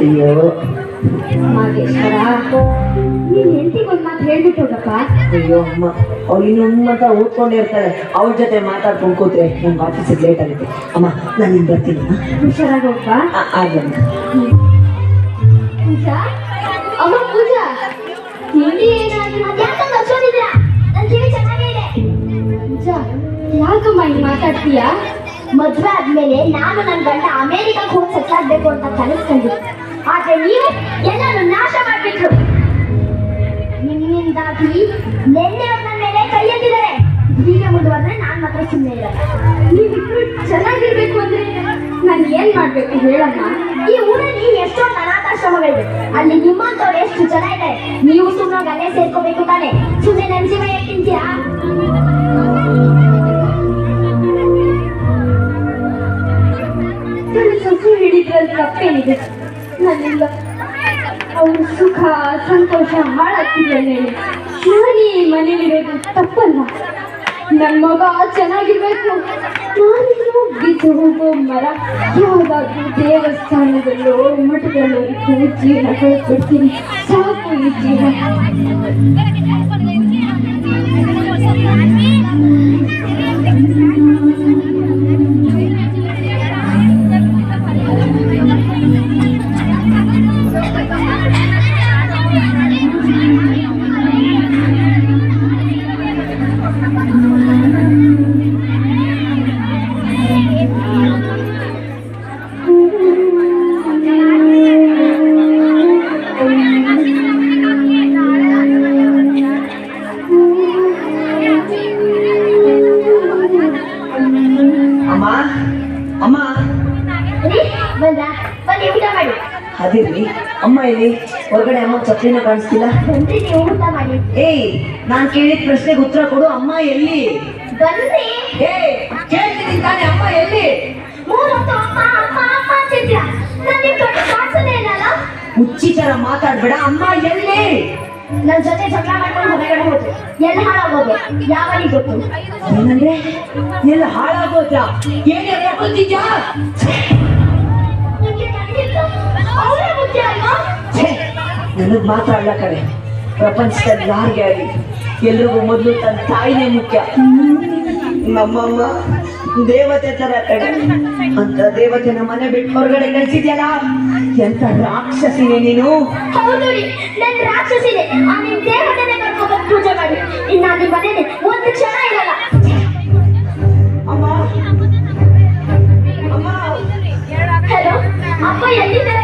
ಅಯ್ಯೋ ನಾಗೇಶ್ವರ, ನೀನ್ ಹೆಂಡತಿಗೊಂದು ಮಾತು ಹೇಳ್ಬಿಟ್ಟು ಹೋಗಪ್ಪ. ಅಯ್ಯೋ ಅಮ್ಮ, ಅವ್ಳು ಇನ್ನೊಂದು ಮಾತ್ರ ಓದ್ಕೊಂಡಿರ್ತಾಳೆ. ಅವ್ರ ಜೊತೆ ಮಾತಾಡ್ಕೊಂಡು ಕೂತ್ರೆ ನಮ್ಗೆ ಆಫೀಸಿಗೆ ಲೇಟ್ ಆಗುತ್ತೆ. ಅಮ್ಮ ನಾನು ಇನ್ನು ಬರ್ತೀನಿ. ಹುಷಾರಾಗಿ ಹೋಗ್ಬಾ. ಆಗಲ್ಲ ಪೂಜಾ, ಅಮ್ಮ ಪೂಜಾ, ತಿಂಡಿ ಏನಾದ್ರು ಯಾಕಂತ ಹಚ್ಚೋದಿದ್ಯಾ? ನನ್ನ ಕಿವಿ ಚೆನ್ನಾಗೇ ಇದೆ. ಪೂಜಾ, ಯಾಕಮ್ಮ ಹಿಂಗ್ ಮಾತಾಡ್ತೀಯಾ? ಮದ್ವೆ ಆದ್ಮೇಲೆ ನಾನು ನನ್ನ ಗಂಡ ಅಮೆರಿಕಕ್ಕೆ ಹೋಗಿ ಸೆಟ್ಲ್ ಆಗ್ಬೇಕು ಅಂತ ಕನಸ್ಕೊಂಡಿದ್ದೆ. ಆದ್ರೆ ನೀವು ಎಲ್ಲರೂ ನಾಶ ಮಾಡ್ಬಿಟ್ರು. ನಿಮ್ಮಿಂದಾಗಿ ನೆನ್ನೆ ನನ್ನ ಮೇಲೆ ಕೈ ಎತ್ತಿದ್ದಾರೆ. ಹೀಗೆ ಮುಂದುವರೆದ್ರೆ ನಾನ್ ಮಾತ್ರ ಸುಮ್ಮನೆ ಇರಲ್ಲ. ನೀವಿಬ್ರು ಚೆನ್ನಾಗಿರ್ಬೇಕು ಅಂದ್ರೆ ನಾನು ಏನ್ ಮಾಡ್ಬೇಕು ಹೇಳಮ್ಮ? ಈ ಊರಲ್ಲಿ ಎಷ್ಟೊಂದು ಅನಾಥಾಶ್ರಮಗಳಿವೆ. ಅಲ್ಲಿ ನಿಮ್ಮಂತವ್ರು ಎಷ್ಟು ಜನ ಇದ್ದಾರೆ. ನೀವು ಸುಮ್ಮನೆ ಅಲ್ಲೇ ಸೇರ್ಕೋಬೇಕು ತಾನೆ. ಸುಮ್ಮನೆ ನನ್ನ ಜೀವ ಯಾಕೆ ತಿಂತೀರಾ? ಸೊಸೆ ಹಿಡಿದ್ರಲ್ಲಿ ತಪ್ಪೇನಿದೆ? ನನ್ನಿಂದ ಅವ್ರ ಸುಖ ಸಂತೋಷ ಹಾಳಾಗ್ತಿದೆಯಲ್ಲ ಹೇಳಿ. ನಾನು ಈ ಮನೇಲಿರೋದು ತಪ್ಪಲ್ಲ. ನನ್ನ ಮಗ ಚೆನ್ನಾಗಿರ್ಬೇಕು. ನಾನಿನ್ನು ಬಿದ್ದು ಹೋಗೋ ಮರ. ಯಾವ್ದಾದ್ರು ದೇವಸ್ಥಾನದಲ್ಲೋ ಮಠದಲ್ಲೋ ಇದ್ದು ಜೀವನ ಕಳ್ಕೊಡ್ತೀನಿ. ಸಾಕು ಈ ಜೀವನ. ಅದಿರ್ಲಿ ಅಮ್ಮ, ಇಲ್ಲಿ ಹೊರಗಡೆ ಅಮ್ಮ ಚಪ್ಲಿನ ಕಾಣಿಸ್ತಿಲ್ಲ. ಊಟ ಮಾಡಿ. ಏಯ್, ನಾನ್ ಕೇಳಿದ ಪ್ರಶ್ನೆಗೆ ಉತ್ತರ ಕೊಡು. ಅಮ್ಮ ಎಲ್ಲಿ? ಬನ್ನಿ. ಏಯ್, ಕೇಳ್ತೀನಿ ತಾನೆ, ಅಮ್ಮ ಎಲ್ಲಿ? ಹುಚ್ಚಿ ತರ ಮಾತಾಡ್ಬೇಡ. ಅಮ್ಮ ಎಲ್ಲಿ? ನನ್ನ ಜೊತೆ ಜಗಳ ಮಾಡ್ಕೊಂಡು ಹೊರಗಡೆ ಹೋದ್ರು. ಎಲ್ಲಿ ಹಾಳಾಗೋದು ಯಾವನಿಗೆ ಗೊತ್ತು? ಏನಂದ್ರೆ ಎಲ್ಲ ಹಾಳಾಗೋದ್ಯಾ? ಏನೆಲ್ಲ ಬಂದಿದ್ಯಾ? ನನಗ್ ಮಾತ್ರ ಅಲ್ಲ ಕಡೆ, ಪ್ರಪಂಚದಲ್ಲಿ ಯಾರಿಗೆ ಆಗಲಿ ಎಲ್ರಿಗೂ ಮೊದಲು ತನ್ನ ತಾಯಿನೇ ಮುಖ್ಯ. ನಮ್ಮಮ್ಮ ದೇವತೆ ತರ ಕಡೆ, ಅಂತ ದೇವತೆನ ಮನೆ ಬಿಟ್ಟು ಹೊರಗಡೆ ಕಳ್ಸಿದ್ಯಲ್ಲ. ಎಂತ ರಾಕ್ಷಸಿನೇ ನೀನು. ಹೌದು ರೀ, ನನ್ನ ರಾಕ್ಷಸಿನೇ. ಆ ನಿಮ್ ದೇವತೆನೇ ಕರ್ಕೊಂಡು ಪೂಜೆ ಮಾಡಿ. ಇನ್ನ ನಿಮ್ಮ ಮನೇಲಿ ಒಂದು ಕ್ಷಣ ಇರಲ್ಲ. ಅಮ್ಮ, ಅಮ್ಮ, ಹಲೋ ಅಪ್ಪ, ಎಲ್ಲಿದ್ದಾರೆ?